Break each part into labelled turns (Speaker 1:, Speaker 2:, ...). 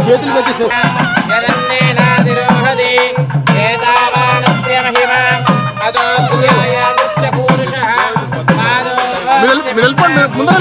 Speaker 1: చేతులు పెట్టేసి ముందు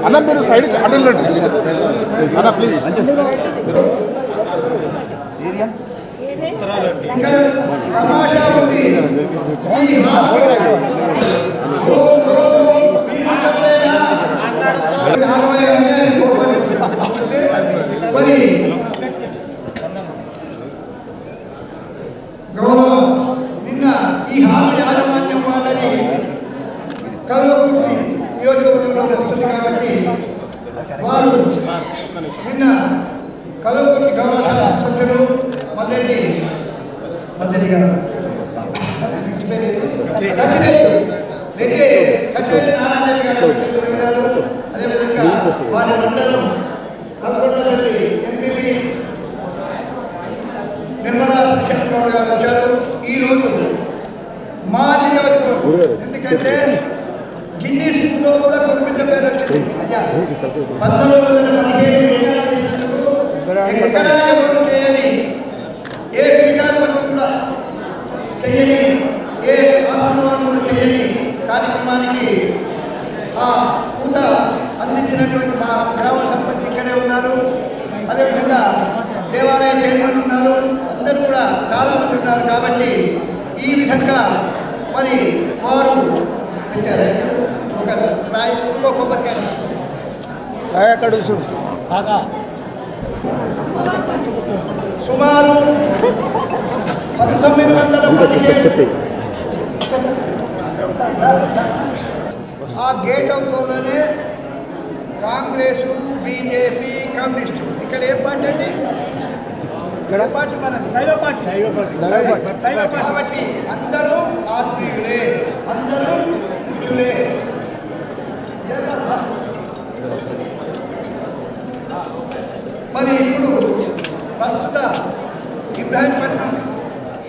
Speaker 1: అన్న మీరు సైడ్ అడ్డండి అన్న ప్లీజ్
Speaker 2: గౌరవ నిన్న ఈ హాల్ యాజమాన్యం వాళ్ళని కల్వకుర్తి నియోజకవర్గంలో వస్తుంది కాబట్టి వారు నిన్న కల్వకుర్తి గౌరవ శాసనసభ్యులు మల్లెడ్డి గారు కసిరెడ్డి నారాయణ రెడ్డి గారు అదేవిధంగా వారి మండలం కల్కొండపల్లి ఎంపీపీ నిర్మలా శ్రీశంకర్ గారు వచ్చారు. ఈరోజు మా నియోజకవర్గం ఎందుకంటే గిన్నీస్ బుక్లో కూడా కుటుంబ పేరు వచ్చింది. అయ్యా 1917 ఎక్కడ ఎవరు చేయని ఏ పీఠాధిపతి కూడా చేయని ఏ ఆశ్రమాలు కూడా చేయని కార్యక్రమానికి ఆ ఊత అందించినటువంటి మా గ్రామ సర్పంచ్ ఇక్కడే ఉన్నారు. అదేవిధంగా దేవాలయ చైర్మన్ ఉన్నారు. అందరూ కూడా చాలామంది ఉన్నారు. కాబట్టి ఈ విధంగా మరి వారు పెట్టారు. ఒక రాయిలో కొబ్బరికాయ సుమారు 1917 ఆ గేట్ అవుతూనే కాంగ్రెసు, బీజేపీ, కమ్యూనిస్టు ఇక్కడ ఏ పార్టీ అండి? ఇక్కడ పార్టీ మనది దైవ పార్టీ. కాబట్టి అందరూ ఆత్మీయులే, అందరూ ముఖ్యులే. మరి ఇప్పుడు ప్రస్తుత ఇబ్రాహీంపట్నం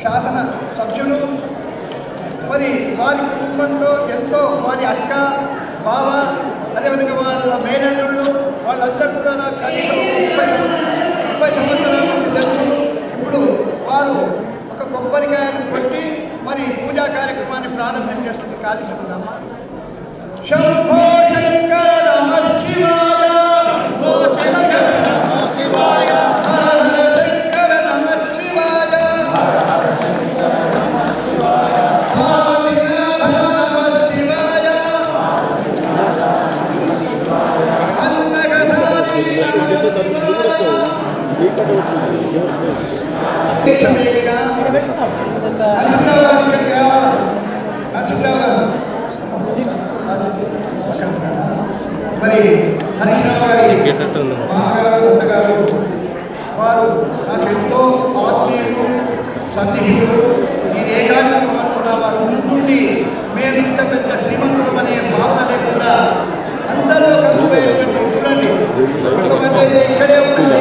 Speaker 2: శాసన సభ్యులు మరి వారి కుటుంబంతో ఎంతో వారి అక్క, బావ, అదేవిధంగా వాళ్ళ మేనల్లుళ్ళు వాళ్ళందరూ కూడా నాకు కనీసం 30 సంవత్సరాల నుంచి తెలుసు. ఇప్పుడు వారు ఒక కొబ్బరికాయను కొట్టి మరి పూజా కార్యక్రమాన్ని ప్రారంభం చేస్తుంది. ఖాళీ సమదమ్మ శంభో శంకర నమః శివాయ, శివాయ హర హర శంకర నమః శివాయ, ఆదినాథ నమః శివాయ, అన్నగధారి మరి హరీశ్రావు గారి మామగారు, అత్తగారు వారు నాకెంతో ఆత్మీయులు, సన్నిహితులు. నేను ఏ కార్యక్రమం అనుకున్నా వారు ముందుండి మేము ఇంత పెద్ద శ్రీమంతుడు అనే భావన లేకుండా అందరిలో కలిసిపోయేటువంటి చూడండి. కొంతమంది అయితే ఇక్కడే ఉన్నారు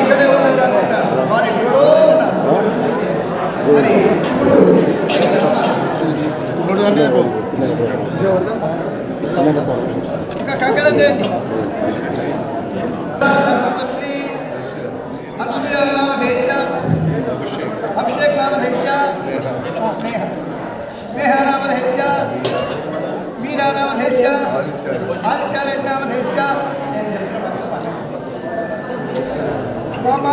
Speaker 2: అనుకుంటారు, వారు ఎక్కడో ఉన్నారు. మరి ఇప్పుడు ఇంకా కంకణం చేయండి. ధర్మపత్ని అభిషేక్ నామధేశ, స్నేహ నామధేశ, మీరా నామధేశ, ఆదిత్యాలయ నామధేశ, మమ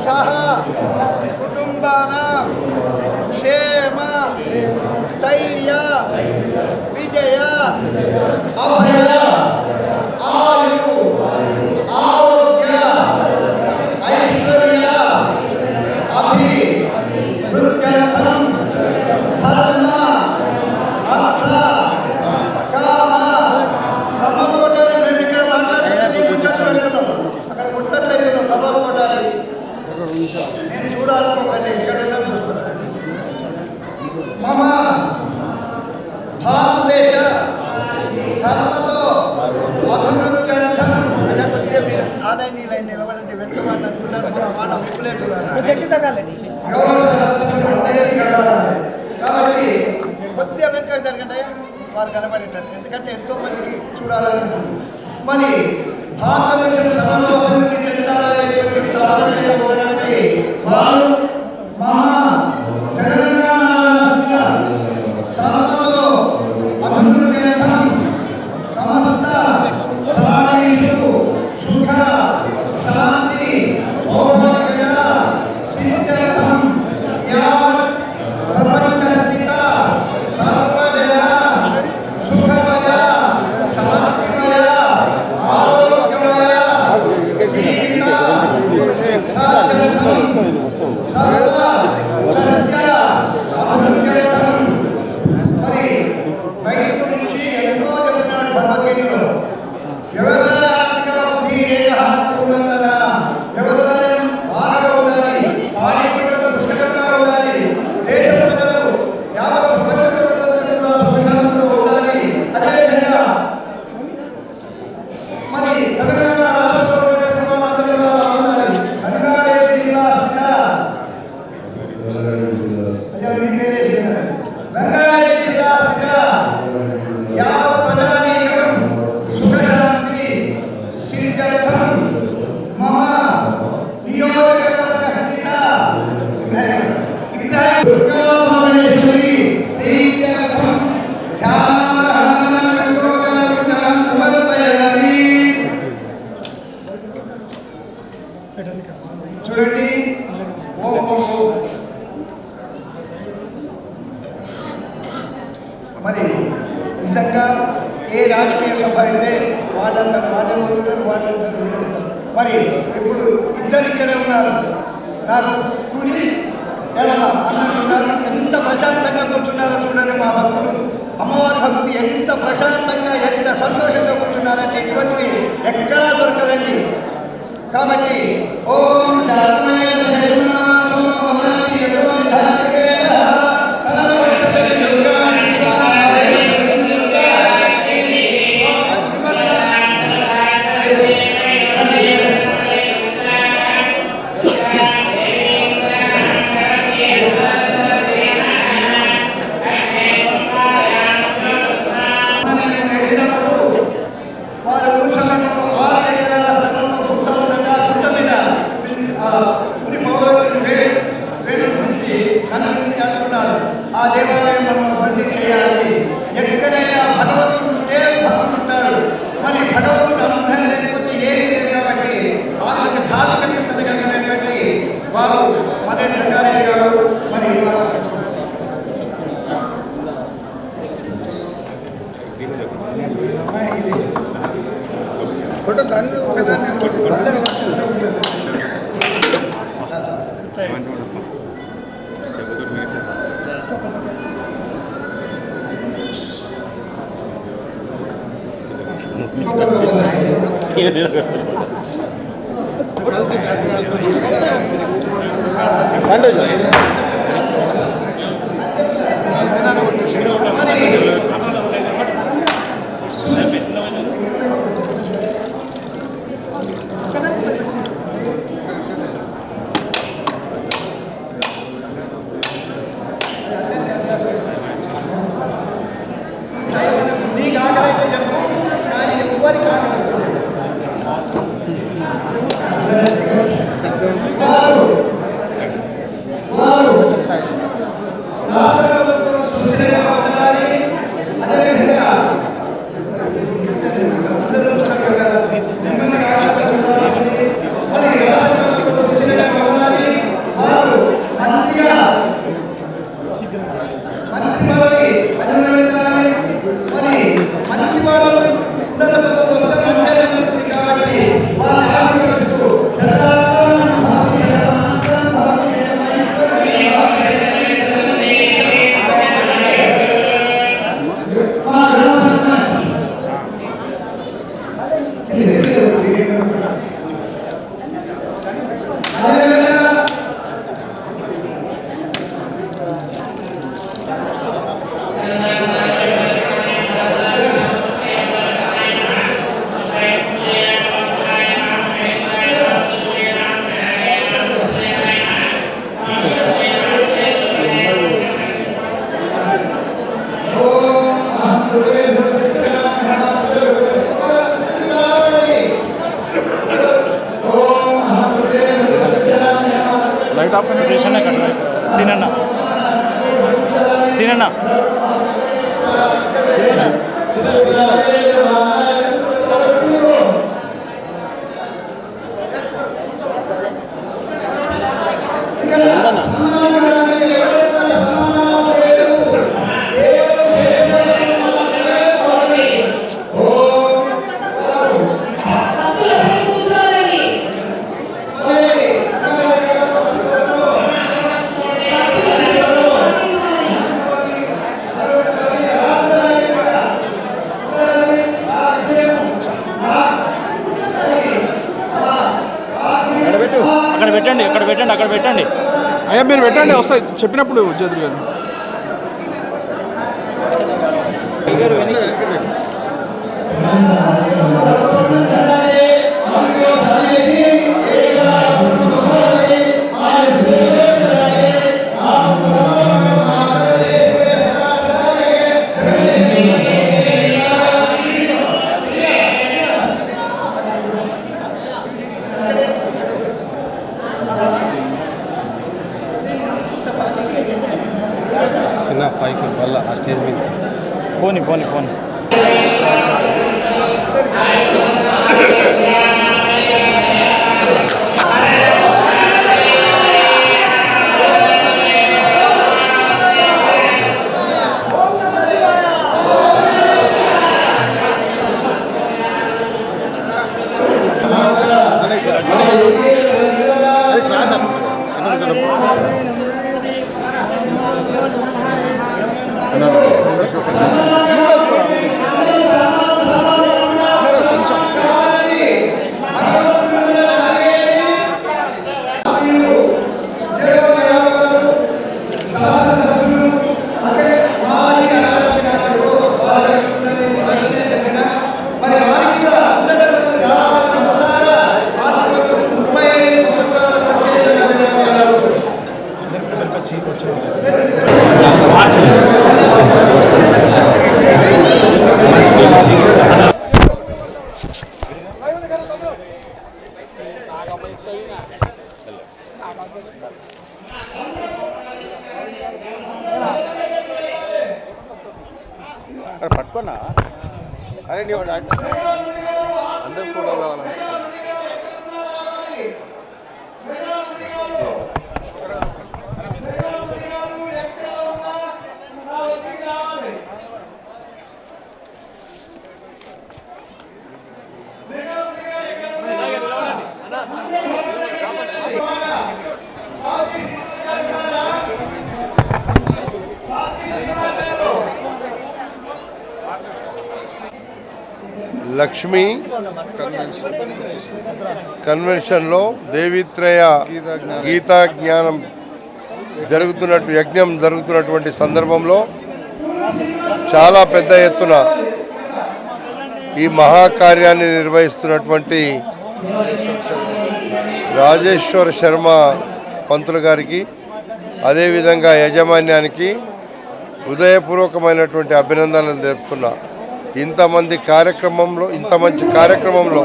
Speaker 2: సహ కుటుంబానాం క్షేమ స్థైర్య విజయ నేను చూడాలనుకోకండి, ఎక్కడైనా చూస్తాను. మమ భారతదేశ సర్వతో అభివృద్ధ్యర్థం అనే కొద్దిగా మీరు ఆదాయ నీళ్ళని నిలబడండి. వెనుకబడి అనుకున్నారు మన వాళ్ళ ముక్కులే కాబట్టి కొద్దిగా వెనుక జరగండి, వారు కనబడేటట్టు. ఎందుకంటే ఎంతో మందికి చూడాలనుకుంటున్నారు. మరి భారతదేశం సర్వతో అభివృద్ధి చెందాలనేటువంటి తపనటువంటి వారు మా తెలంగాణ సర్వతో అభివృద్ధి సమస్త ప్రాణులు సుఖ శాంతి సౌభాగ్య సిద్ధ్యర్థం యావత్ ప్రపంచ స్థిత సర్వజన సుఖమయ శాంతిమయ ఆరోగ్యమయ జీవిత సాధ్యర్థం సర్వ సస్య అభివృద్ధ్యర్థం. మరి రైతు గురించి ఎంతో చెప్పినాడు భగవద్గీతలో. వ్యవసాయ ఆర్థిక వృద్ధి రేఖ పూర్ణంతర, వ్యవసాయం బాగా ఉండాలి, పాడి పంటలు పుష్కలంగా ఉండాలి, దేశ ప్రజలు యావత్ ప్రపంచంలో కూడా సుఖశాంతంతో ఉండాలి. అదేవిధంగా మరి తెలంగాణ రాష్ట్రంలో ఉన్నటువంటి వాళ్ళందరూ కూడా ఉండాలి. రంగారెడ్డి జిల్లా స్థిత మీ పేరే జిల్లా రంగారెడ్డి జిల్లా స్థిత యావత్ ప్రజానీకం సుఖశాంతి సిద్ధ్యర్థం మమ నియోజకవర్గ స్థిత దుర్గాపరమేశ్వరి ప్రీత్యర్థం ధ్యానామహనానందోజానుజాం సమర్పయామి. చూడండి, ఓం మరి నిజంగా ఏ రాజకీయ సభ అయితే వాళ్ళంతా వాళ్ళే పోతున్నారు, వాళ్ళంతా వీళ్ళంటారు. మరి ఇప్పుడు ఇద్దరు ఇక్కడే ఉన్నారు, నాకు కుడి ఎడమ అన్నట్టున్నారు. ఎంత ప్రశాంతంగా కూర్చున్నారో చూడండి. మా భక్తులు, అమ్మవారి భక్తులు ఎంత ప్రశాంతంగా ఎంత సంతోషంగా కూర్చున్నారంటే ఇటువంటివి ఎక్కడా దొరకదండి. కాబట్టి ఓం వారు ఊషణలో 6 ఎకరాల స్థలంలో గుట్ట ఉండగా గుట్ట మీద గురి పౌరులను వేడు నుంచి కనుగొని అంటున్నారు. ఆ దేవాలయం మనం అభివృద్ధి చేయాలి. ఎక్కడైనా భగవంతుడు ఉంటే భక్తుడు ఉంటాడు. మరి భగవంతుడు అనుగ్రహం లేకపోతే ఏది లేదు. కాబట్టి వాళ్ళకి ధార్మిక చింతన కలిగినటువంటి వారు మన రంగారెడ్డి గారు మరి ఇది ఒకదాన్ని నీకు ఆకలైతే చెప్పు, కానీ ఎవరికి ఆకలి వారు
Speaker 3: సురేష్ అన్న కట్టు సీనన్న సీనన్న అక్కడ పెట్టండి
Speaker 1: అయ్యా మీరు పెట్టండి వస్తాయి చెప్పినప్పుడు చేతులు గారు
Speaker 4: చిన్న పైకి వల్ల ఆ స్టేజ్ మీద
Speaker 3: పోని పోని పోని
Speaker 1: పట్టుకున్నా అరే నీ అందరు ఫోటో కావాలంటే
Speaker 5: లక్ష్మీ కన్వెన్షన్లో దేవిత్రయ గీతా జ్ఞానం యజ్ఞం జరుగుతున్నటువంటి సందర్భంలో చాలా పెద్ద ఎత్తున ఈ మహాకార్యాన్ని నిర్వహిస్తున్నటువంటి రాజేశ్వర్ శర్మ పంతులు గారికి అదేవిధంగా యాజమాన్యానికి హృదయపూర్వకమైనటువంటి అభినందనలు తెలుపుతున్నా. ఇంత మంచి కార్యక్రమంలో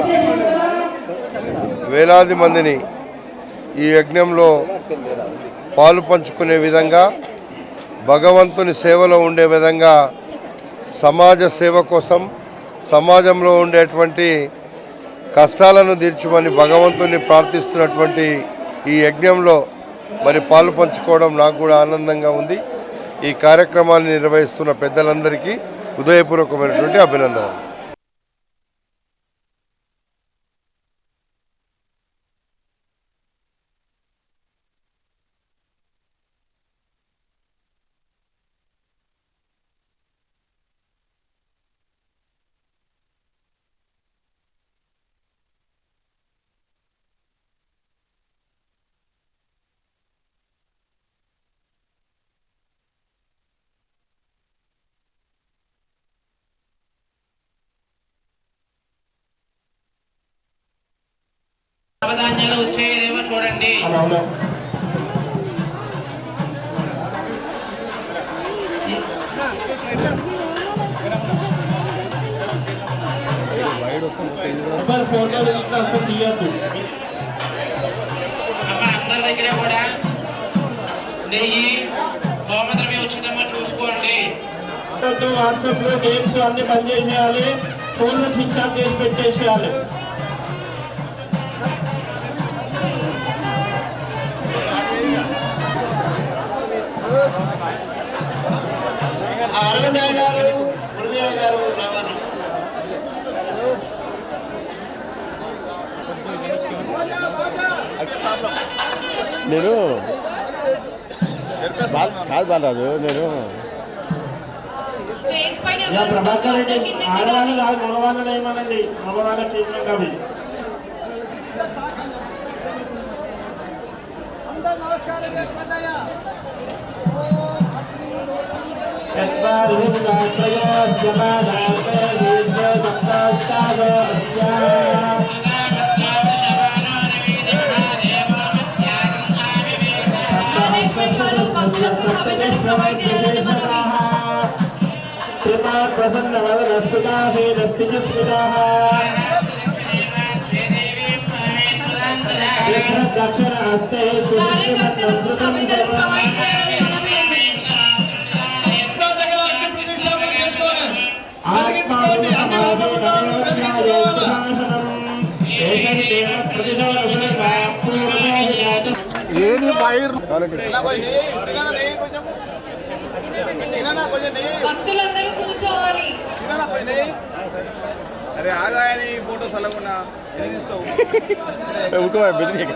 Speaker 5: వేలాది మందిని ఈ యజ్ఞంలో పాలు పంచుకునే విధంగా భగవంతుని సేవలో ఉండే విధంగా సమాజ సేవ కోసం సమాజంలో ఉండేటువంటి కష్టాలను తీర్చమని భగవంతుని ప్రార్థిస్తున్నటువంటి ఈ యజ్ఞంలో మరి పాలు పంచుకోవడం నాకు కూడా ఆనందంగా ఉంది. ఈ కార్యక్రమాన్ని నిర్వహిస్తున్న పెద్దలందరికీ హృదయపూర్వకమైనటువంటి అభినందనలు.
Speaker 6: నవధాన్యాలు వచ్చేదేమో చూడండి. అందరి దగ్గర కూడా నెయ్యి హోమద్రవ్య ఉచితంగా చూసుకోండి.
Speaker 3: వాట్సాప్లో గేమ్స్ అన్ని బంద్ చేసేయాలి, ఫోన్లో స్విచ్ ఆఫ్ చేసి పెట్టేసేయాలి.
Speaker 6: అరవింద్ గారు మురళీ గారు రావాలి.
Speaker 1: నేను కాదు బాలరాజు, నేను
Speaker 3: ప్రభాకర్ రెడ్డి ఆడవాళ్ళు కాదు మగవాళ్ళని ఏమనండి, మగవాళ్ళకి అవి
Speaker 2: నమస్కారం చేసుకోండి.
Speaker 3: ప్రసన్న దక్షిణ హస్తే
Speaker 1: ఏది వైర్
Speaker 7: భక్తులందరూ కూర్చోవాలి.
Speaker 1: అరే ఆగాయని ఫోటోస్ అలాగున్నా ఎన్ని తీస్తావు ఉకో బెదిరిక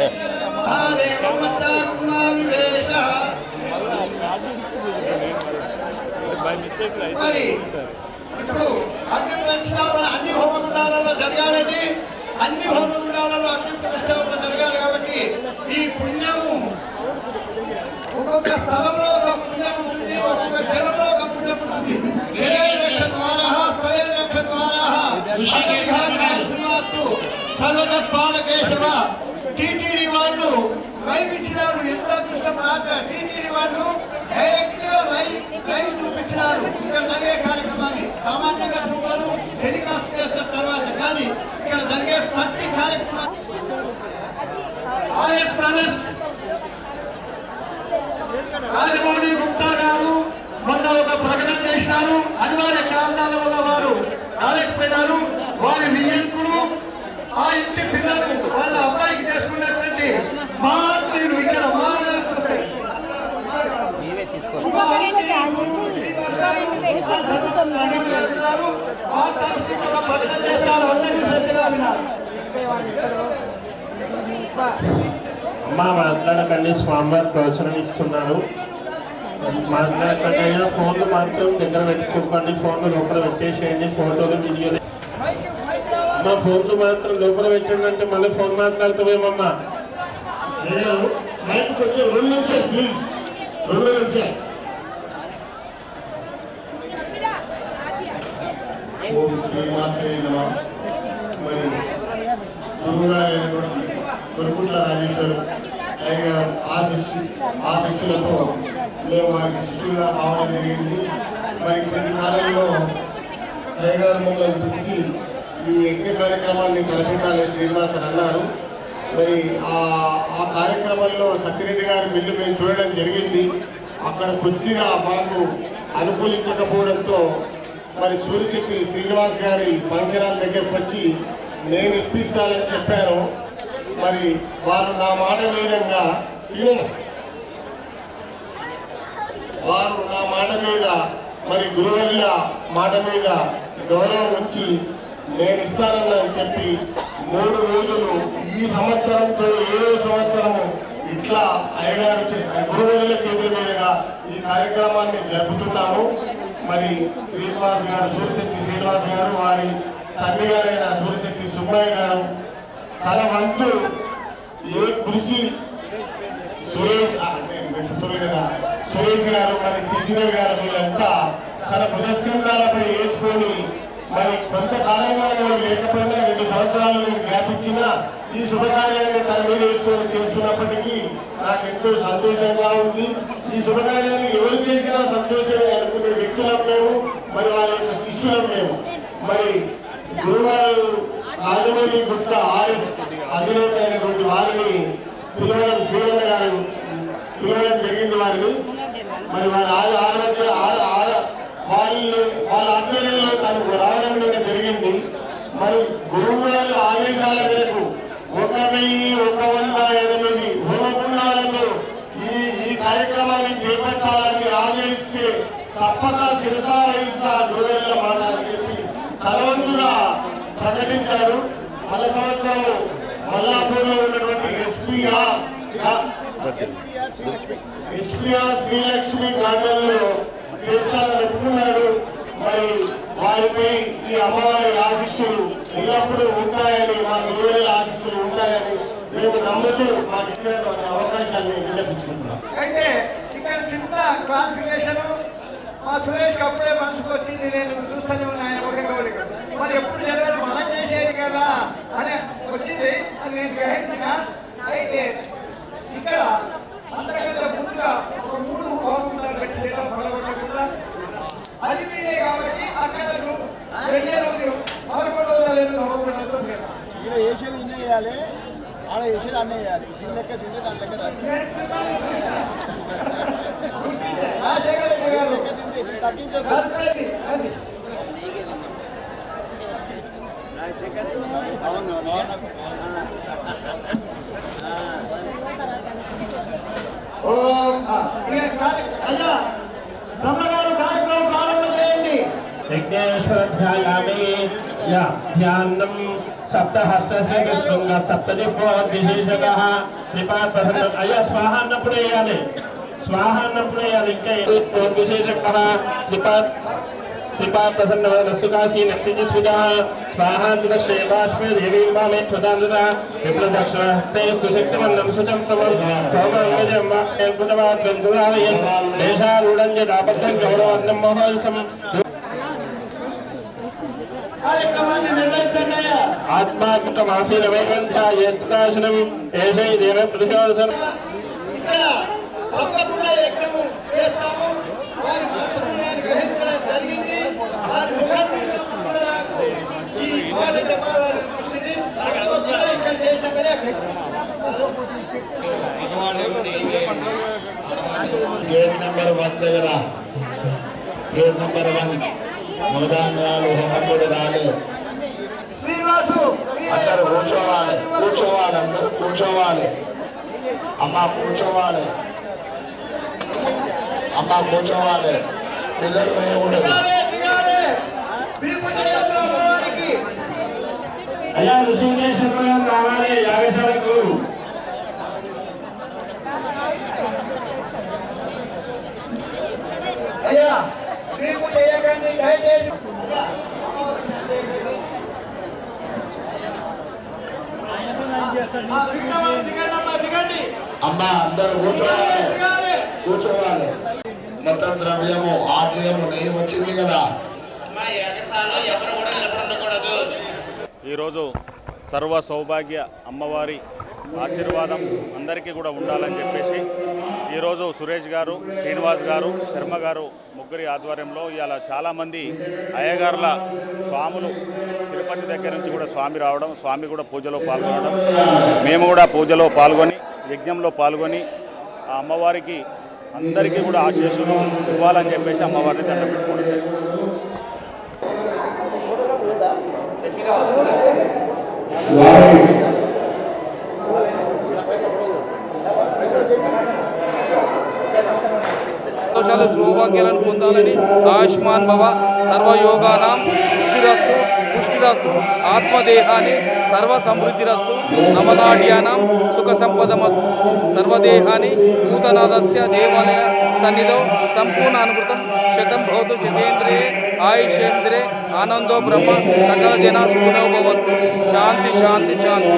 Speaker 2: ఇప్పుడు అన్ని హోమగుండాలలో జరగాలని, అన్ని హోమగుండాలలో అన్ని ప్రతిష్టాపన జరగాలి. కాబట్టి ఈ పుణ్యము ఒక్కొక్క స్థలంలో ఒక పుణ్యం ఉంటుంది, ఒక్కొక్క జలంలో ఒక పుణ్యం ఉంటుంది. పాలకేశవ టీటీడీ వాళ్ళు లైవ్ ఇచ్చినారు. ఎంత అదృష్టం టీటీడీ వాళ్ళు డైరెక్ట్ గా లైవ్ చూపించినారు ఇక్కడ జరిగే కార్యక్రమాన్ని. సామాన్యంగా చూడారు టెలికాస్ట్ చేసిన తర్వాత, కానీ ఇక్కడ జరిగే ప్రతి కార్యక్రమాన్ని రాజమౌళి గుప్తా గారు మొన్న ఒక ప్రకటన చేసినారు. అనివార్య కారణాల వల్ల వారు రాలేకపోయినారు. వారి విజయంకుడు ఆ ఇంటి పిల్లలు వాళ్ళ అబ్బాయికి చేసుకున్నటువంటి మార్పులు ఇక్కడ
Speaker 3: అమ్మ మాట్లాడకండి, స్వామివారి ప్రవచనం ఇస్తున్నారు. మాట్లాడకండి అయినా ఫోన్లు మాత్రం దగ్గర పెట్టుకోకండి, ఫోన్లు లోపల పెట్టేసేయండి. ఫోటోలు వీడియోలు మా ఫోన్లు మాత్రం లోపల పెట్టండి అంటే మళ్ళీ ఫోన్ మాట్లాడుతామేమమ్మా. రెండు నిమిషాలు ప్లీజ్, 2 నిమిషాలు.
Speaker 8: మరి గురువుగారైనటువంటి కొరుకుంట్ల రాజేశ్వర్ అయ్య గారు ఆ శిష్యులతో మేము వారికి శిష్యులుగా కావడం జరిగింది. మరి ప్రతి కాలంలో అయ్య గారు మమ్మల్ని పిలిచి ఈ యజ్ఞ కార్యక్రమాన్ని జరిపించాలని శ్రీనివాసన్ అన్నారు. మరి ఆ కార్యక్రమంలో సత్యరెడ్డి గారి మిల్లు మేము చూడడం జరిగింది. అక్కడ కొద్దిగా మాకు అనుకూలించకపోవడంతో మరి సూర్యశక్తి శ్రీనివాస్ గారి ఫంక్షన్ హాల్ దగ్గరకు వచ్చి నేను ఇప్పిస్తానని చెప్పాను. మరి వారు నా మాట మీదంగా మరి గురువుల మాట మీద గౌరవం ఉంచి నేను ఇస్తానని చెప్పి 3 రోజులు ఈ సంవత్సరంతో 7వ సంవత్సరము ఇట్లా అయ్యగారు గురువుల చేతుల మీదుగా ఈ కార్యక్రమాన్ని జరుపుతున్నాము. మరి శ్రీనివాస్ గారు, సూర్యశక్తి శ్రీనివాస్ గారు, వారి తండ్రి గారైన సూర్యశక్తి సుబ్బయ్య గారు తన వంతు ఏ కృషి సురేష్ గారు, మరి శశిధర్ గారు వీళ్ళంతా తన పురస్కారాలపై వేసుకొని మరి కొంతకాలంగా లేకపోయినా 2 సంవత్సరాలు గ్యాప్ ఇచ్చినా ఈ శుభకార్యాన్ని తన మీద వేసుకొని చేస్తున్నప్పటికీ నాకు ఎంతో సంతోషంగా ఉంది. ఈ శుభకార్యాన్ని ఎవరు చేసినా సంతోషమే అనుకునే వ్యక్తులం మేము, మరి వారి యొక్క శిష్యులం మేము. మరి గురువారు రాజమౌళి గుప్తా ఆర్ఎస్ అధినేత అయినటువంటి వారిని పిల్లల గారు పిలవడం జరిగింది వారిని. మరి వారి వాళ్ళ ఆధ్వర్యంలో తనకు రావడం జరిగింది. మరి గురువు గారి ఆదేశాల మేరకు 1108 హోమకుండాలతో ఈ కార్యక్రమాన్ని చేపట్టాలని ఆదేశిస్తే తప్పక శిరసావహిస్తా గురువుల మాట అని చెప్పి తలవంతుగా ప్రకటించారు. మళ్ళ సంవత్సరం మల్లాపూర్లో ఉన్నటువంటి ఎస్పీఆర్ శ్రీలక్ష్మి గార్డెన్లో చేస్తారనుకున్నాడు. మరి వారిపై ఈ అమ్మవారి ఆశీస్సులు ఎల్లప్పుడూ ఉంటాయని, మా గురువుల ఆశీస్సులు ఉంటాయని మేము నమ్ముతూ మాకు ఇచ్చినటువంటి అవకాశాన్ని విన్నపించుకుంటున్నాం.
Speaker 2: అయితే ఇక్కడ చిన్న క్లారిఫికేషన్ మా సురేష్ అప్పుడే మనసుకు వచ్చింది. నేను చూస్తూనే ఉన్నాను ఒకటి మరి ఎప్పుడు చదివారు మనం చేసేది కదా అని వచ్చింది అని నేను గ్రహించిన. అయితే ఇక్కడ అంతకంటే ముందుగా ఒక 3 హోమకుండాలు పెట్టి చేయడం మొదలుపెట్టకుండా అది మీరే కాబట్టి అక్కడ 11,200 హోమకుండాలతో
Speaker 1: ఇక్కడ వేసేది ఇన్నే వేయాలి, ఆడ వేసేది అన్నీ వేయాలి. దీని లెక్క తింటే దాని లెక్క తగ్గించే అవును.
Speaker 2: బ్రహ్మగారు కార్యక్రమం ప్రారంభం చేయండి.
Speaker 3: ధ్యానం సప్తహస్త సప్తదిశేషక శ్రీపాద అయ్యా స్వాహ అన్నప్పుడు వేయాలి, స్వాహ అన్నప్పుడు వేయాలి. ఇంకా విశేషక శ్రీపాద ప్రసన్న నస్తుకాశీ నస్తి సుధా స్వాహాంతేవాస్మే దేవీంబామే స్వదాంత విప్రదక్షిణహస్తే సుశక్తిమన్నం సుతం సమం సౌమంగజంబాయన్ దేశారూఢం జడాబద్ధం గౌరవార్థం మహోత్సవం ఆత్మాకృతమాసీన వైకంఠాయేత్రాశనం ఏషై దేవ ప్రతిశోధనం.
Speaker 2: తప్పకుండా యజ్ఞము చేస్తాము. వారి మనసును నేను గ్రహించడం జరిగింది. వారి ముఖాన్ని ఈ మాట చెప్పాలని వచ్చింది. ఇక్కడ చేసిన
Speaker 8: గేట్ నెంబర్ 1 దగ్గర గేట్ నెంబర్ 1 మొదలు హోమకుడు రాలేదు.
Speaker 2: శ్రీనివాసు
Speaker 8: అందరూ కూర్చోవాలి, అందరూ కూర్చోవాలి. అమ్మ కూర్చోవాలి, పిల్లలు వేయకూడదు.
Speaker 3: అయ్యా ఋషికేశ్వర రావాలి యాగశాలకు.
Speaker 2: అయ్యా మీకు చేయకండి దయచేసి.
Speaker 8: అమ్మ అందరూ కూర్చోవాలి. మొత్తం ద్రవ్యము ఆచయము నెయ్యి వచ్చింది కదా.
Speaker 6: మా యాగశాలలో ఎవరు కూడా నిలబడకూడదు.
Speaker 9: ఈరోజు సర్వ సౌభాగ్య అమ్మవారి ఆశీర్వాదం అందరికీ కూడా ఉండాలని చెప్పేసి ఈరోజు సురేష్ గారు, శ్రీనివాస్ గారు, శర్మ గారు ముగ్గురి ఆధ్వర్యంలో ఇవాళ చాలామంది అయ్యగారుల స్వాములు తిరుపతి దగ్గర నుంచి కూడా స్వామి రావడం, స్వామి కూడా పూజలో పాల్గొనడం, మేము కూడా పూజలో పాల్గొని యజ్ఞంలో పాల్గొని ఆ అమ్మవారికి అందరికీ కూడా ఆశీస్సులు ఇవ్వాలని చెప్పేసి అమ్మవారిని దండం పెట్టుకోవడం.
Speaker 4: సంతోషాలు సౌభాగ్యాలను పొందాలని ఆయుష్మాన్ భవ సర్వయోగానాం వృద్ధిరస్తు పుష్టిరస్తు ఆత్మదేహాన్ని సర్వ సమృద్ధిరస్తు నవనాట్యానాం సుఖ సంపదమస్తు సర్వదేహాన్ని భూతనాథస్య దేవాలయ సన్నిధౌ సంపూర్ణ అనుకృతం శతం భవతు చితేంద్రే ఆయుషేంద్రే ఆనందో బ్రహ్మ సకల జనా సుఖినో భవంతు. శాంతి శాంతి శాంతి.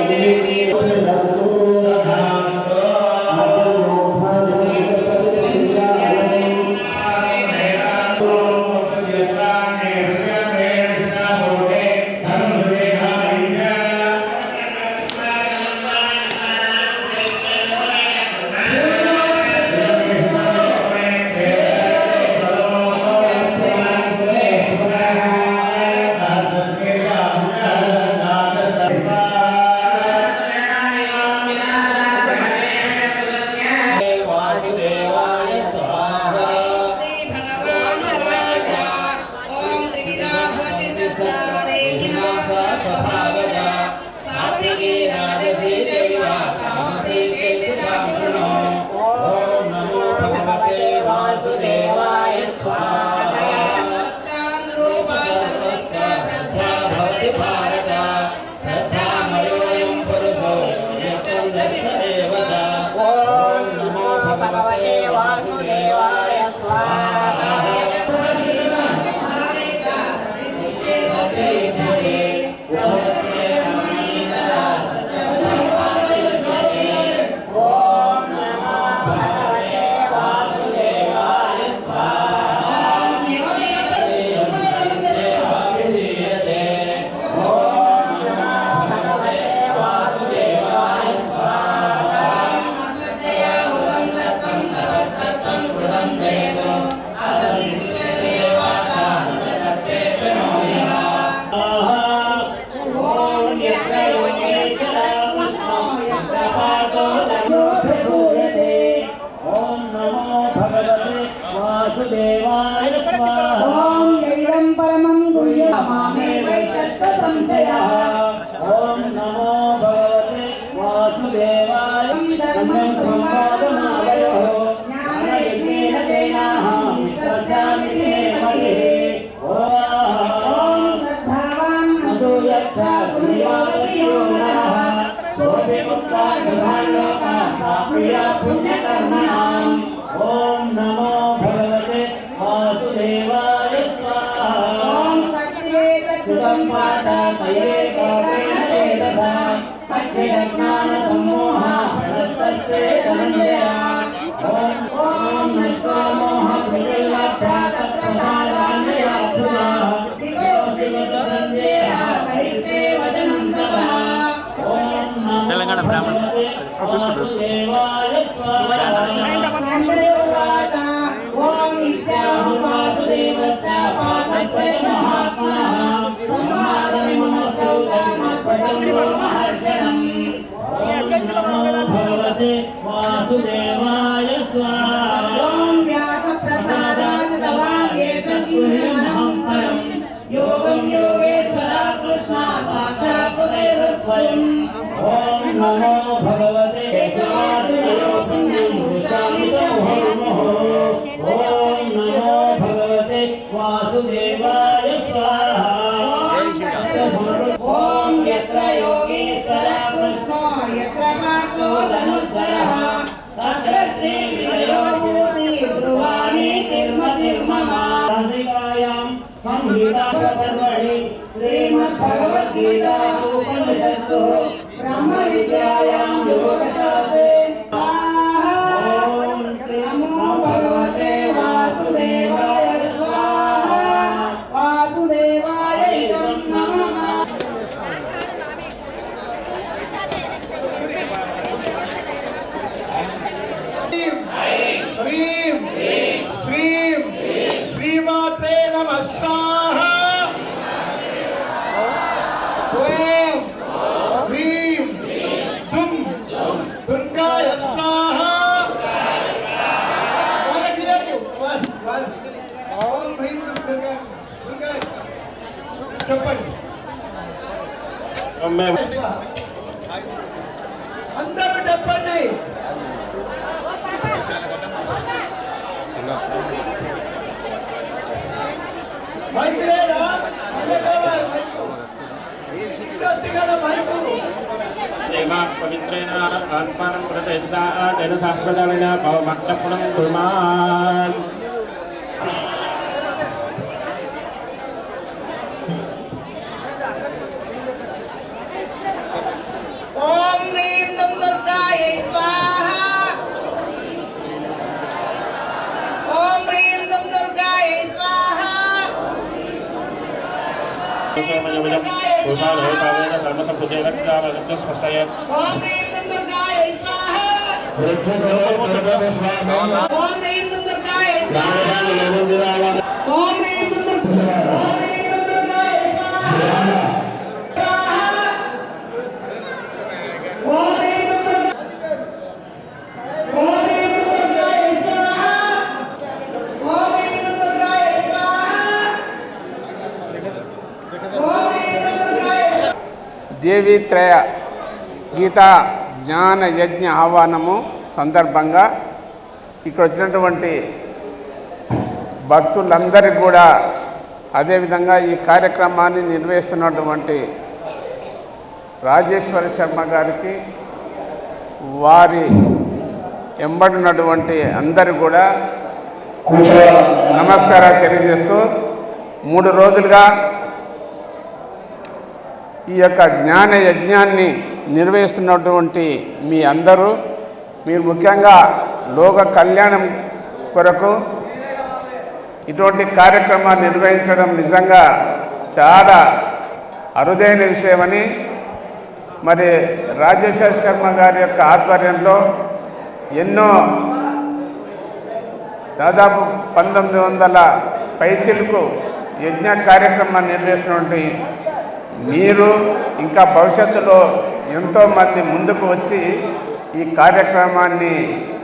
Speaker 3: ఓం నమో భగవతే వాసుదేవాయ
Speaker 4: తెలంగాణ బ్రాహ్మణ వాసుదేవాయ యోగం యోగేశ్వర కృష్ణ సాక్షాత్ స్వయం ఓం నమో భగవతే ఓం నమో భగవతే వాసుదేవాయ ఓం యత్ర యోగేశ్వర కృష్ణ యత్ర పార్థో ధనుర్ధరః తత్ర శ్రీ విజయోమూర్తి ధ్రువాణి తిర్మతిర్మమాయాం సంహితా పర్వణి శ్రీమద్భగవద్గీతా ఉపనిషత్తు బ్రహ్మ విద్యాయాం యోగశాస్త్రే ఓం నమో భగవతే వాసుదేవాయ స్వాహా వాసుదేవాయ నమః
Speaker 2: శ్రీం శ్రీం శ్రీమాత్రే నమః స్వాహా ఓం హ్రీం దుం దుర్గాయ స్వాహా ఓం హ్రీం దుర్గాయ చెప్పండి అందరూ చెప్పండి
Speaker 3: పవిత్రేణ ఆత్మానం ప్రతిష్ఠాన శాస్త్రదాన పవమట్టపుణం కుర్మాన్
Speaker 6: ఓం హ్రీం దుం దుర్గాయ స్వాహా ఓం హ్రీం దుం దుర్గాయ స్వాహా ఓం హ్రీం దుం దుర్గాయ స్వాహా ఓం హ్రీం దుం దుర్గాయ స్వాహా ఓం హ్రీం దుం దుర్గాయ స్వాహా ఓం హ్రీం దుం దుర్గాయ స్వాహా
Speaker 10: దేవీత్రయ గీతా జ్ఞాన యజ్ఞ ఆహ్వానము సందర్భంగా ఇక్కడ వచ్చినటువంటి భక్తులందరికీ కూడా అదేవిధంగా ఈ కార్యక్రమాన్ని నిర్వహిస్తున్నటువంటి రాజేశ్వరి శర్మ గారికి వారి ఎంబడినటువంటి అందరూ కూడా నమస్కారాలు తెలియజేస్తూ 3 రోజులుగా ఈ యొక్క జ్ఞాన యజ్ఞాన్ని నిర్వహిస్తున్నటువంటి మీ అందరూ మీరు ముఖ్యంగా లోక కళ్యాణం కొరకు ఇటువంటి కార్యక్రమాన్ని నిర్వహించడం నిజంగా చాలా అరుదైన విషయమని మరి రాజేశ్వర శర్మ గారి యొక్క ఆధ్వర్యంలో ఎన్నో దాదాపు 1900 పైచిలకు యజ్ఞ కార్యక్రమాన్ని నిర్వహిస్తున్నటువంటి మీరు ఇంకా భవిష్యత్తులో ఎంతోమంది ముందుకు వచ్చి ఈ కార్యక్రమాన్ని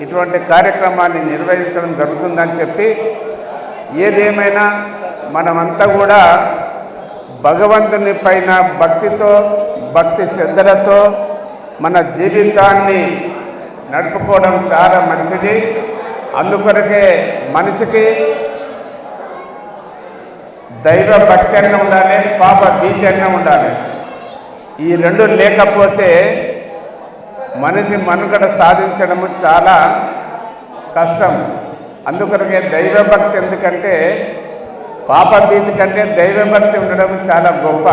Speaker 10: ఇటువంటి కార్యక్రమాన్ని నిర్వహించడం జరుగుతుందని చెప్పి ఏదేమైనా మనమంతా కూడా భగవంతుని పైన భక్తితో భక్తి శ్రద్ధలతో మన జీవితాన్ని నడుపుకోవడం చాలా మంచిది. అందుకొరకే మనిషికి దైవ భక్తి అన్న ఉండాలి, పాప భీతి అన్న ఉండాలి. ఈ రెండు లేకపోతే మనిషి మనుగడ సాధించడము చాలా కష్టం. అందుకొరకే దైవభక్తి, ఎందుకంటే పాపభీతి కంటే దైవభక్తి ఉండడం చాలా గొప్ప.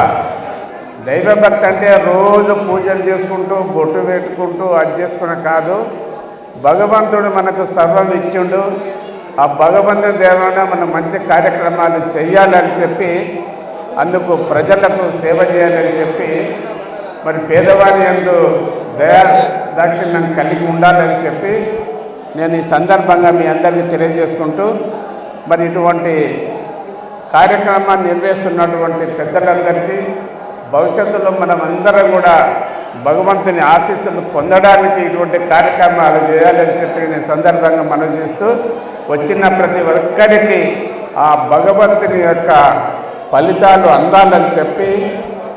Speaker 10: దైవభక్తి అంటే రోజు పూజలు చేసుకుంటూ బొట్టు పెట్టుకుంటూ అది చేసుకునే కాదు. భగవంతుడు మనకు సర్వం ఇచ్చిండు. ఆ భగవంతుని దేవుడా మనం మంచి కార్యక్రమాలు చేయాలని చెప్పి, అందుకు ప్రజలకు సేవ చేయాలని చెప్పి, మరి పేదవారి యందు దయా దాక్షిణ్యం కలిగి ఉండాలని చెప్పి నేను ఈ సందర్భంగా మీ అందరికీ తెలియజేసుకుంటూ, మరి ఇటువంటి కార్యక్రమాన్ని నిర్వహిస్తున్నటువంటి పెద్దలందరికీ భవిష్యత్తులో మనం అందరం కూడా భగవంతుని ఆశీస్సులు పొందడానికి ఇటువంటి కార్యక్రమాలు చేయాలని చెప్పి నేను సందర్భంగా మనవి చేస్తూ, వచ్చిన ప్రతి ఒక్కరికి ఆ భగవంతుని యొక్క ఫలితాలు అందాలని చెప్పి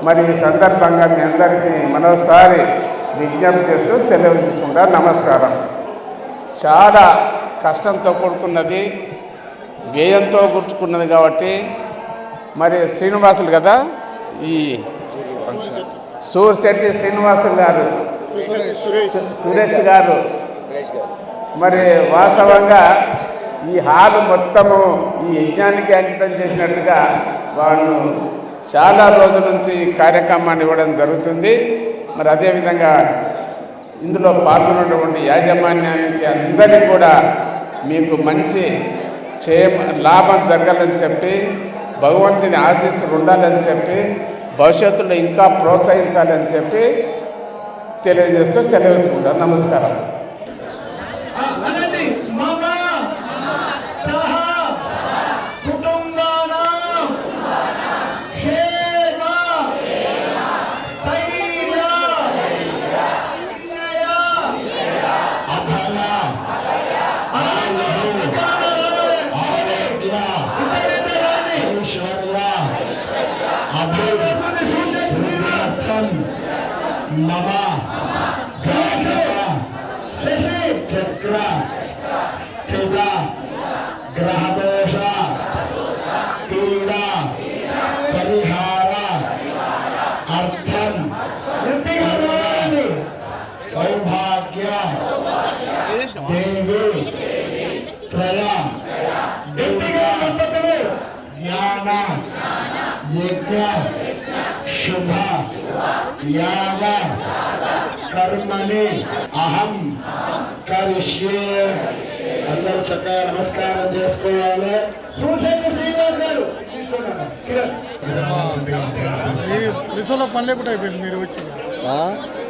Speaker 10: మరి ఈ సందర్భంగా మీ అందరికీ మరోసారి విజ్ఞప్తి చేస్తూ సెలవు తీసుకుంటా. నమస్కారం. చాలా కష్టంతో కూడుకున్నది, వ్యయంతో కూర్చుకున్నది కాబట్టి మరి శ్రీనివాసులు కదా, ఈ సూర్శెట్టి శ్రీనివాసులు గారు, సురేష్ గారు మరి వాస్తవంగా ఈ హాలు మొత్తము ఈ యజ్ఞానికి అంకితం చేసినట్టుగా వాళ్ళు చాలా రోజుల నుంచి ఈ కార్యక్రమాన్ని ఇవ్వడం జరుగుతుంది. మరి అదేవిధంగా ఇందులో పాల్గొన్నటువంటి యాజమాన్యానికి అందరికీ కూడా మీకు మంచి లాభం జరగాలని చెప్పి, భగవంతుని ఆశీస్సులు ఉండాలని చెప్పి, భవిష్యత్తులో ఇంకా ప్రోత్సహించాలని చెప్పి తెలియజేస్తూ సెలవు తీసుకుంటాను. నమస్కారం.
Speaker 8: చక్ర స్థిత గ్రహదోష పీడ పరిహార అర్థం సౌభాగ్య దేవి త్రయ జ్ఞాన యజ్ఞ శుభ యాగ కర్మని అహం కరిష్యే. అందరూ చక్కగా నమస్కారం చేసుకోవాలి.
Speaker 1: రిసోలకు పని లేకుండా అయిపోయింది. మీరు వచ్చి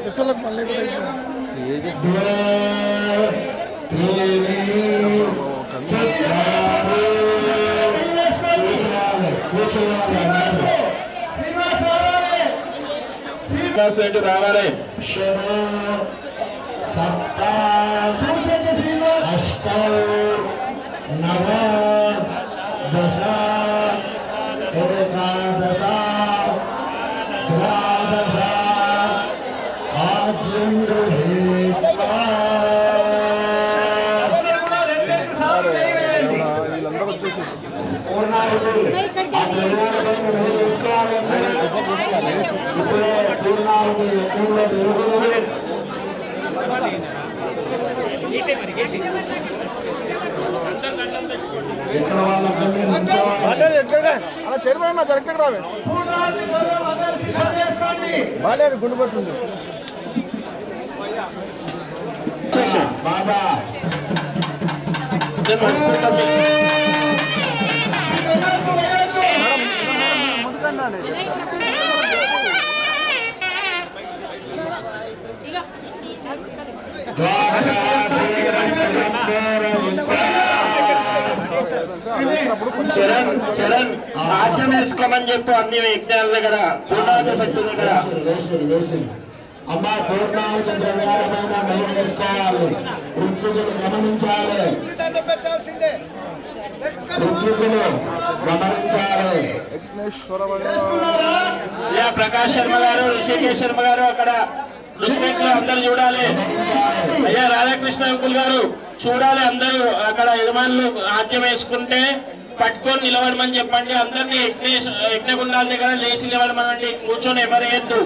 Speaker 1: రిసోలకు పని లేకుండా అయిపోయింది.
Speaker 3: రావాలి.
Speaker 8: అష్ట నవ దశ ఏకాదశ ద్వాదశ
Speaker 1: చైర్మన్ కరెక్ట్గా రావే బాగాలేదు గుండు పట్టుంది.
Speaker 8: బాబా
Speaker 3: చరణ్ చరణ్ ఆచరణ వేసుకోమని చెప్పు అన్ని యజ్ఞాల దగ్గర పూర్ణాది శక్తి దగ్గర.
Speaker 8: అమ్మ పూర్ణాహుతి ద్రవ్యాలపైన నయం చేసుకోవాలి. ఋత్వికులు గమనించాలి. ఋత్వికులు గమనించాలి.
Speaker 3: ప్రకాష్ శర్మ గారు, ఋషికేష్ శర్మ గారు అక్కడ ఋత్వికులు అందరూ చూడాలి. అయ్యా రాధాకృష్ణ అంకుల్ గారు చూడాలి. అందరూ అక్కడ యజమానులు ఆద్యం వేసుకుంటే పట్టుకొని నిలబడమని చెప్పండి. అందరినీ యజ్ఞగుండాల దగ్గర లేచి నిలబడమనండి. కూర్చొని ఎవరేయద్దు.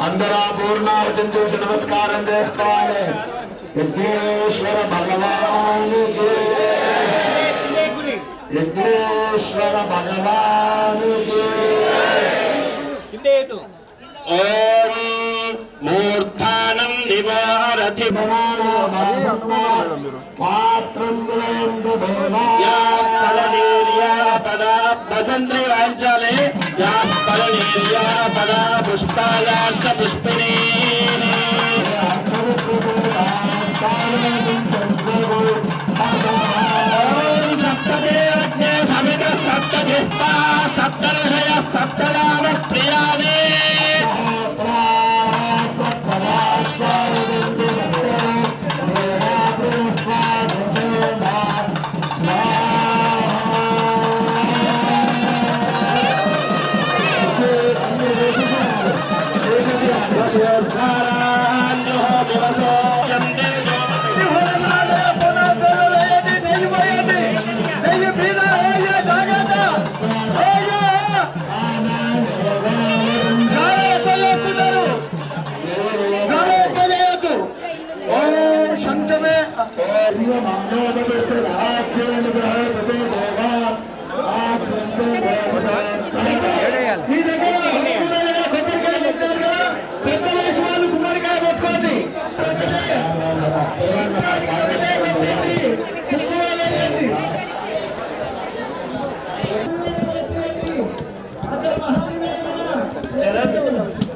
Speaker 8: అందరూ పూర్ణావతిని చూసి నమస్కారం చేసుకోవాలి. యజ్ఞేశ్వర భగవానుకి, యజ్ఞేశ్వర భగవానుకి.
Speaker 3: ఓం మూర్ధానం నివారతి భజంత్రి వాయించాలి. పదా పుష్పాయాశ్చ పుష్పిణీ సప్తదేవజ్ఞ సమిత సప్తజిహ్వా సప్తర్షయ సప్తనామ ప్రియాదే.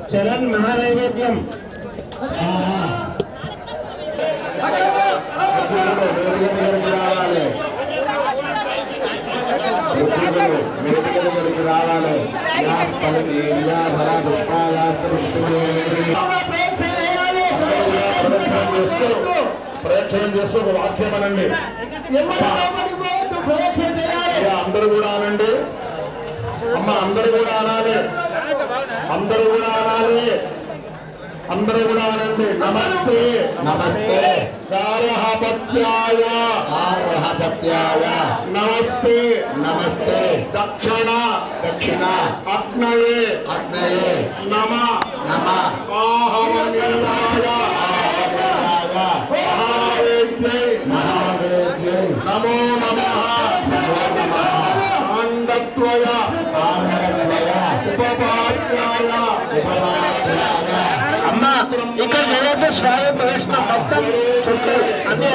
Speaker 3: చరణ్ మహానైవేద్యం.
Speaker 8: రావాలి. ప్రదక్షిణం చేస్తూ ఒక వాక్యం అనండి. అందరూ కూడా అనండి. అమ్మ అందరూ కూడా అనాలి. అందరూ కూడా అనాలి. అందరూ కూడా అనండి. నమస్తే నమస్తే గార్హపత్యాయ గార్హపత్యాయ నమస్తే నమస్తే దక్షిణ దక్షిణ అగ్నయే అగ్నయే నమ నమ ఆహవనీయాయ ఆహవనీయాయ మహావేద్యై మహావేద్యై నమో నమః నమో నమః ఆనందత్వయ ఆనందత్వయ ఉపపాద్యాయ ఉపపాద్యాయ.
Speaker 3: అమ్మా ఇక్కడ నేనైతే స్వాగతం ప్రవేశం మొత్తం అన్ని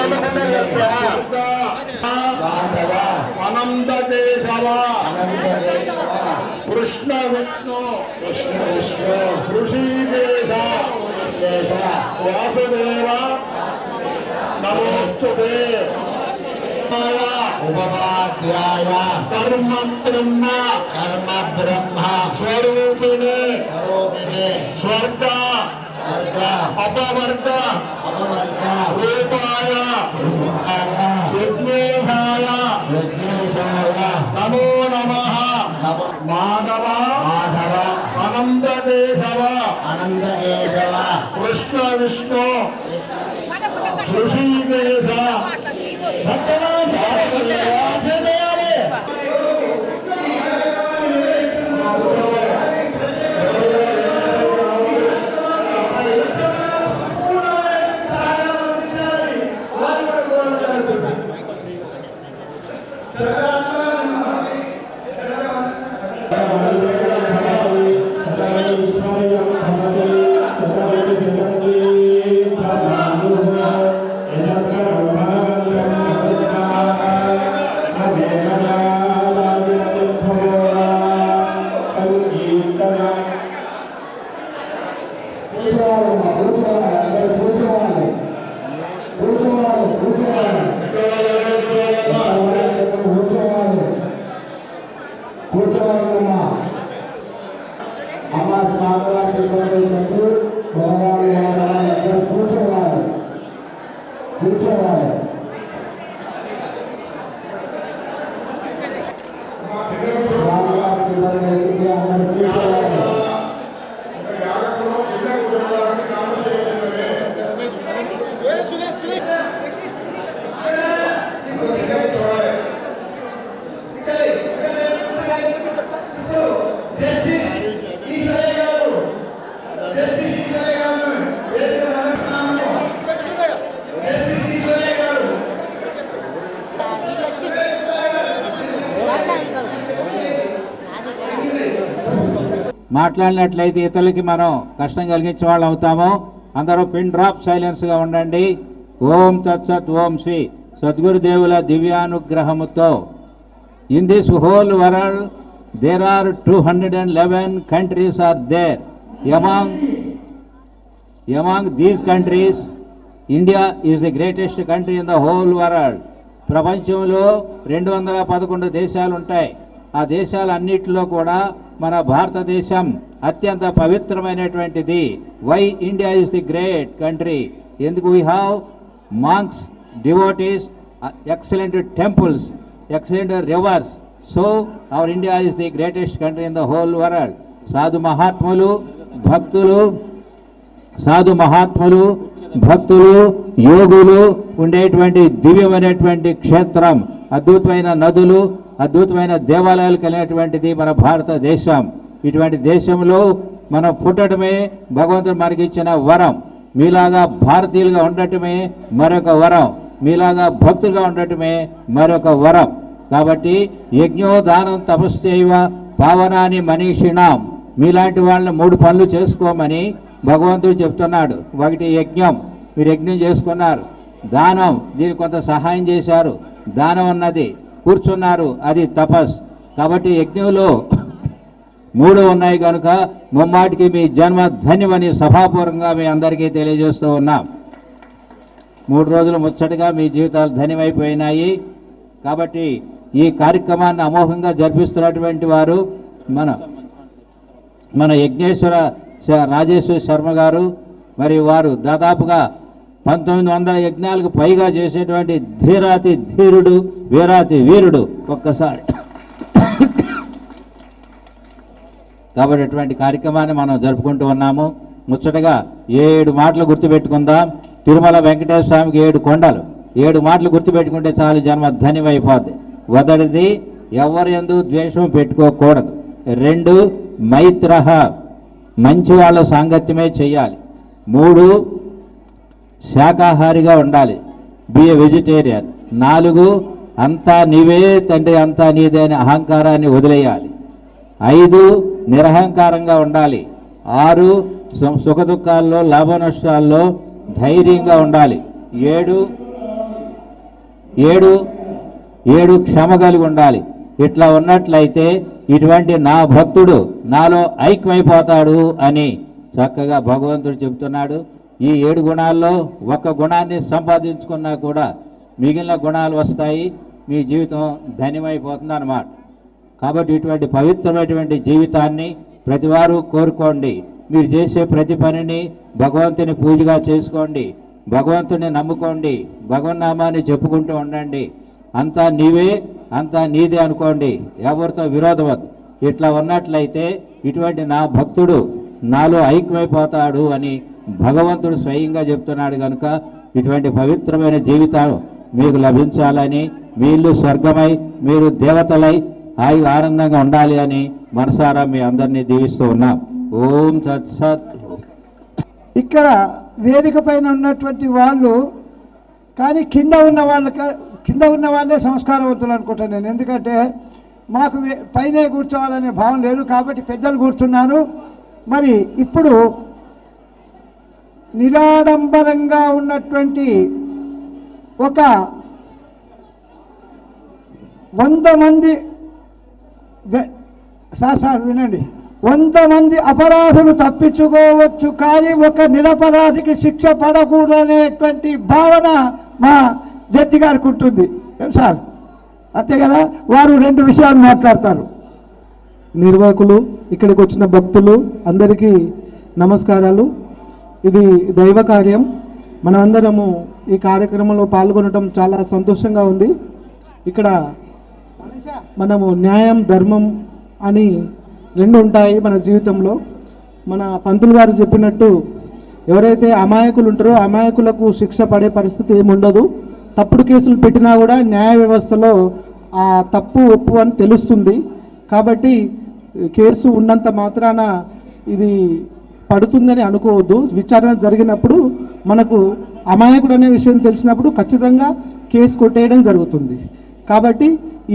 Speaker 8: అనంత కేశవ కృష్ణ విష్ణు కృష్ణ విష్ణు ఋషికేశ వాసుదేవ నమోస్తుతే ఉపపాధ్యాయ కర్మ బ్రహ్మ కర్మ బ్రహ్మ స్వరూపిణి స్వర్గ అపవర్గ రూపాయ యజ్ఞేశాయ నమో నమః మాధవ మాధవ అనంతకేశవ అనంతకేశవ కృష్ణ విష్ణు ఋషికేశ
Speaker 11: మాట్లాడినట్లయితే ఇతరులకి మనం కష్టం కలిగించే వాళ్ళు అవుతాము. అందరూ పిన్ డ్రాప్ సైలెన్స్గా ఉండండి. ఓం తత్సత్ ఓం శ్రీ సద్గురుదేవుల దివ్యానుగ్రహముతో in this whole world there are 211 countries are there. Among these countries, India is the greatest country in the whole world. ప్రపంచంలో 211 దేశాలు ఉంటాయి. ఆ దేశాలన్నిటిలో కూడా మన భారతదేశం అత్యంత పవిత్రమైనటువంటిది. Why India is the great country? ఎందుకు? We have monks, devotees, excellent temples, excellent rivers. So our India is the greatest country in the whole world. సాధు మహాత్ములు, భక్తులు, యోగులు ఉండేటువంటి దివ్యమైనటువంటి క్షేత్రం, అద్భుతమైన నదులు, అద్భుతమైన దేవాలయాలు కలిగినటువంటిది మన భారతదేశం. ఇటువంటి దేశంలో మనం పుట్టడమే భగవంతుడు మనకి ఇచ్చిన వరం. మీలాగా భారతీయులుగా ఉండటమే మరొక వరం, మీలాగా భక్తులుగా ఉండటమే మరొక వరం. కాబట్టి యజ్ఞోదానం తపశ్చైవ పావనాని మనీషిణాం, మీలాంటి వాళ్ళని 3 పనులు చేసుకోమని భగవంతుడు చెప్తున్నాడు. ఒకటి యజ్ఞం, మీరు యజ్ఞం చేసుకున్నారు. దానం, దీనికి కొంత సహాయం చేశారు, దానం అన్నది. కూర్చున్నారు, అది తపస్. కాబట్టి యజ్ఞంలో 3 ఉన్నాయి కనుక ముమ్మాటికి మీ జన్మ ధన్యమని సభాపూర్వకంగా మీ అందరికీ తెలియజేస్తూ ఉన్నాం. 3 రోజులు ముచ్చటగా మీ జీవితాలు ధన్యమైపోయినాయి. కాబట్టి ఈ కార్యక్రమాన్ని అమోఘంగా జరిపిస్తున్నటువంటి వారు మన యజ్ఞేశ్వర రాజేశ్వర శర్మ గారు. మరి వారు దాదాపుగా 1900 యజ్ఞాలకు పైగా చేసేటువంటి ధీరాతి ధీరుడు, వీరాతి వీరుడు. ఒక్కసారి కాబట్టి అటువంటి కార్యక్రమాన్ని మనం జరుపుకుంటూ ఉన్నాము. ముచ్చటగా 7 మాటలు గుర్తుపెట్టుకుందాం. తిరుమల వెంకటేశ్వర స్వామికి 7 కొండలు. 7 మాటలు గుర్తుపెట్టుకుంటే చాలు, జన్మ ధన్యమైపోద్ది. మొదటిది, ఎవరి యందు ద్వేషం పెట్టుకోకూడదు. 2, మైత్రః, మంచి వాళ్ళ సాంగత్యమే చేయాలి. 3, శాకాహారిగా ఉండాలి, బి ఏ వెజిటేరియన్. 4, అంతా నీవే తండ్రి, అంతా నీదే అనే అహంకారాన్ని వదిలేయాలి. 5, నిరహంకారంగా ఉండాలి. 6, సుఖదుఖాల్లో లాభ నష్టాల్లో ధైర్యంగా ఉండాలి. 7 క్షమ కలిగి ఉండాలి. ఇట్లా ఉన్నట్లయితే ఇటువంటి నా భక్తుడు నాలో ఐక్యమైపోతాడు అని చక్కగా భగవంతుడు చెబుతున్నాడు. ఈ 7 గుణాల్లో ఒక గుణాన్ని సంపాదించుకున్నా కూడా మిగిలిన గుణాలు వస్తాయి, మీ జీవితం ధన్యమైపోతుంది అన్నమాట. కాబట్టి ఇటువంటి పవిత్రమైనటువంటి జీవితాన్ని ప్రతివారు కోరుకోండి. మీరు చేసే ప్రతి పనిని భగవంతుని పూజగా చేసుకోండి, భగవంతుని నమ్ముకోండి, భగవన్నామాన్ని చెప్పుకుంటూ ఉండండి. అంతా నీవే, అంతా నీదే అనుకోండి, ఎవరితో విరోధవద్దు. ఇట్లా ఉన్నట్లయితే ఇటువంటి నా భక్తుడు నాలో ఐక్యమైపోతాడు అని భగవంతుడు స్వయంగా చెప్తున్నాడు. కనుక ఇటువంటి పవిత్రమైన జీవితం మీకు లభించాలని, మీ ఇల్లు స్వర్గమై మీరు దేవతలై ఆనందంగా ఉండాలి అని మనసారా మీ అందరినీ దీవిస్తూ ఉన్నాం. ఓం తత్సత్.
Speaker 12: ఇక్కడ వేదిక పైన ఉన్నటువంటి వాళ్ళు కానీ కింద ఉన్న వాళ్ళే సంస్కారవంతులు అనుకుంటాను నేను. ఎందుకంటే మాకు పైనే కూర్చోవాలనే భావం లేదు, కాబట్టి పెద్దలు కూర్చున్నాను. మరి ఇప్పుడు నిరాడంబరంగా ఉన్నటువంటి ఒక 100 మంది సార్ వినండి, 100 మంది అపరాధులు తప్పించుకోవచ్చు, కానీ ఒక నిరపరాధికి శిక్ష పడకూడదు అనేటువంటి భావన మా జడ్జి గారికి ఉంటుంది సార్. అంతే కదా, వారు 2 విషయాలు మాట్లాడతారు.
Speaker 13: నిర్వాహకులు, ఇక్కడికి వచ్చిన భక్తులు అందరికీ నమస్కారాలు. ఇది దైవ కార్యం. మనమందరము ఈ కార్యక్రమంలో పాల్గొనడం చాలా సంతోషంగా ఉంది. ఇక్కడ మనము న్యాయం, ధర్మం అని 2 ఉంటాయి మన జీవితంలో. మన పంతులు గారు చెప్పినట్టు ఎవరైతే అమాయకులు ఉంటారో అమాయకులకు శిక్ష పడే పరిస్థితి ఏముండదు. తప్పుడు కేసులు పెట్టినా కూడా న్యాయ వ్యవస్థలో ఆ తప్పు ఒప్పు అని తెలుస్తుంది. కాబట్టి కేసు ఉన్నంత మాత్రాన ఇది పడుతుందని అనుకోవద్దు. విచారణ జరిగినప్పుడు మనకు అమాయకుడు అనే విషయం తెలిసినప్పుడు ఖచ్చితంగా కేసు కొట్టేయడం జరుగుతుంది. కాబట్టి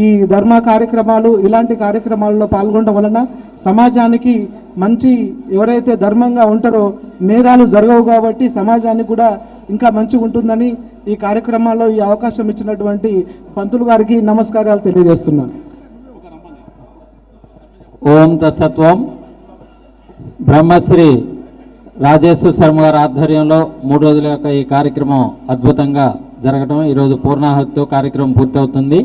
Speaker 13: ఈ ధర్మ కార్యక్రమాలు, ఇలాంటి కార్యక్రమాల్లో పాల్గొనడం వలన సమాజానికి మంచి, ఎవరైతే ధర్మంగా ఉంటారో నేరాలు జరగవు కాబట్టి సమాజానికి కూడా ఇంకా మంచిగా ఉంటుందని ఈ కార్యక్రమాల్లో ఈ అవకాశం ఇచ్చినటువంటి పంతులు గారికి నమస్కారాలు తెలియజేస్తున్నాను.
Speaker 11: ఓం తత్సత్వం. బ్రహ్మశ్రీ రాజేశ్వర శర్మ గారి ఆధ్వర్యంలో 3 రోజుల యొక్క ఈ కార్యక్రమం అద్భుతంగా జరగడం, ఈరోజు పూర్ణాహుతితో కార్యక్రమం పూర్తవుతుంది.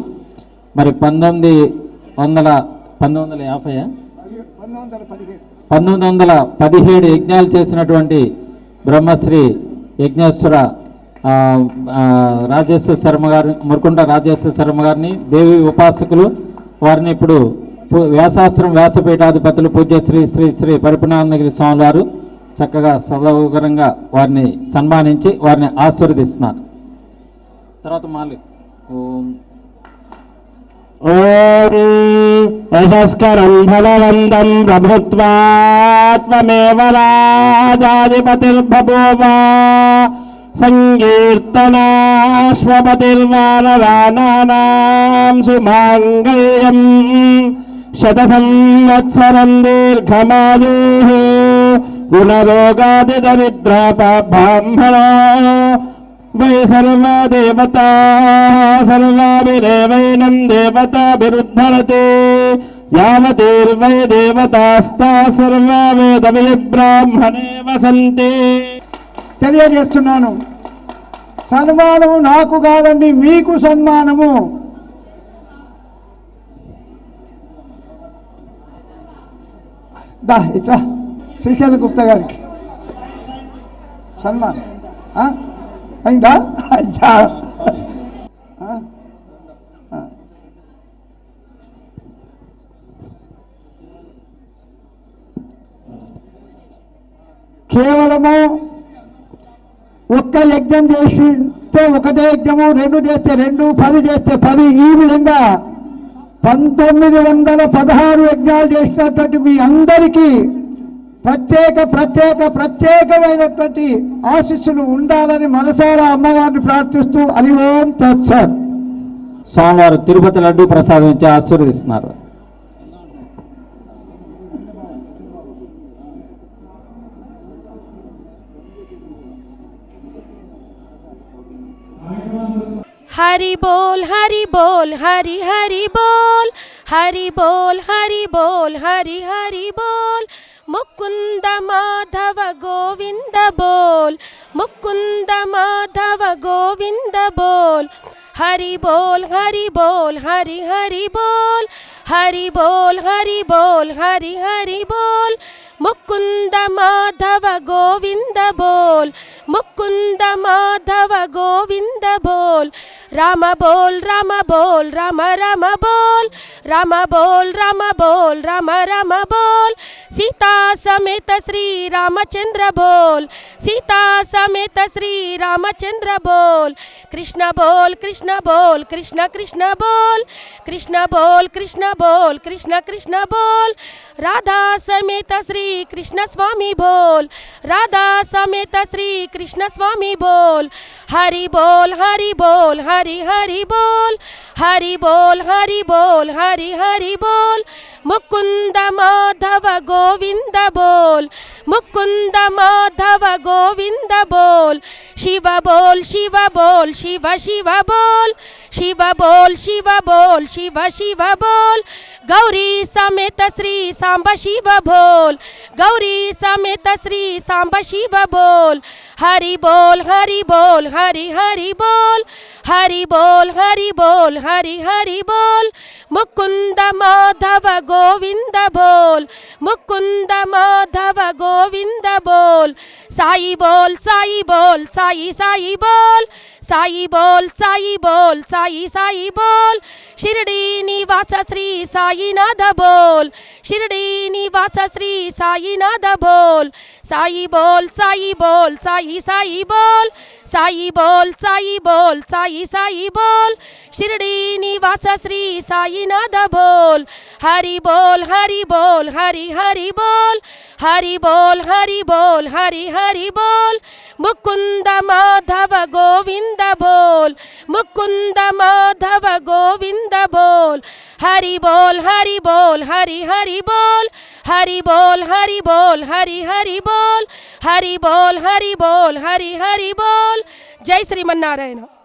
Speaker 11: మరి 1917 యజ్ఞాలు చేసినటువంటి బ్రహ్మశ్రీ యజ్ఞేశ్వర రాజేశ్వర శర్మ గారి, మురుకుంట రాజేశ్వర శర్మ గారిని, దేవి ఉపాసకులు వారిని ఇప్పుడు వ్యాసాశ్రం వ్యాసపీఠాధిపతులు పూజ్య శ్రీ శ్రీ శ్రీ పరిపూర్ణానందగిరి స్వామి వారు చక్కగా సదౌకరంగా వారిని సన్మానించి వారిని ఆశీర్వదిస్తున్నారు. తర్వాత మాలి
Speaker 3: యశస్కరం ఫలవంతం ప్రభుత్వాత్మేవ రాజాధిపతిర్బభూవ సంకీర్తనాశ్వపతిర్వానరానానాం సుమాంగళ్యం శతసంవత్సరం దీర్ఘమాయుః గుణరోగాదిదరిద్రాపబ్రాహ్మణో వై సర్వా దేవతా సర్వాభిరేవైనం దేవతాభిరుద్ధరతే యావతీర్వై దేవతాస్తా సర్వా వేదవిబ్రాహ్మణే వసంతే.
Speaker 12: తెలియజేస్తున్నాను, సన్మానము నాకు కాదండి, మీకు సన్మానము. ఇట్లా శ్రీశైల గుప్తా గారికి సన్మానం అయిందా? అయ్యా, కేవలము ఒక్క యజ్ఞం చేస్తే ఒకటే యజ్ఞము, 2 చేస్తే 2, 10 చేస్తే 10, ఈ విధంగా 1916 యజ్ఞాలు చేసినటువంటి మీ అందరికీ ప్రత్యేకమైనటువంటి ఆశీస్సులు ఉండాలని మనసారా అమ్మవారిని ప్రార్థిస్తూ హరి ఓం తత్సత్.
Speaker 11: స్వామివారు తిరుపతి లడ్డూ ప్రసాదం ఇచ్చి ఆశీర్వదిస్తున్నారు.
Speaker 7: हरि बोल हरि बोल हरि हरि बोल हरि बोल हरि बोल हरि हरि बोल मुकुंद माधव गोविंद बोल मुकुंद माधव गोविंद बोल हरि बोल हरि बोल हरि हरि बोल हरि बोल हरि बोल हरि हरि बोल मुकुंद माधव गोविंद बोल मुकुंद माधव गोविंद बोल राम बोल राम बोल राम राम बोल राम बोल राम बोल राम राम बोल सीता समेत श्री रामचंद्र बोल सीता समेत श्री रामचंद्र बोल कृष्ण बोल कृष्ण बोल कृष्ण कृष्ण बोल कृष्ण बोल कृष्ण बोल कृष्ण कृष्ण बोल राधा समेत श्री कृष्ण स्वामी बोल राधा समेत श्री कृष्ण स्वामी बोल हरि बोल हरि बोल हरि हरि बोल हरि बोल हरि बोल हरि हरि बोल मुकुंद माधव गोविंद बोल, मुकुंद माधव गोविंद बोल, शिव बोल शिव बोल शिव शिव बोल, शिव बोल शिव बोल शिव शिव बोल, गौरी समेत श्री सांब शिव बोल, गौरी समेत श्री सांब शिव बोल, हरि बोल हरि बोल हरि हरि बोल, हरि बोल हरि बोल हरि हरि बोल, मुकुंद माधव गोविंद बोल, मुकुंद माधव गोविंद बोल, साई बोल साई बोल साई साई बोल, साई बोल साई बोल साई साई बोल, शिरडी निवास श्री साईनाथ बोल, शिरडी निवास श्री साईनाथ बोल, साई बोल साई बोल साई साई बोल, साई बोल साई बोल साई साई बोल, शिरडी निवास श्री साईनाथ बोल, हरि बोल हरि बोल हरि हरि बोल, हरि बोल हरि बोल हरि हरि बोल, मुकुंद माधव गोविंद बोल, मुकुंद माधव गोविंद बोल, हरि बोल हरि बोल हरि हरि बोल, हरि बोल हरि बोल हरि हरि बोल, हरि बोल हरि बोल हरि हरि बोल। जय श्रीमन्नारायण।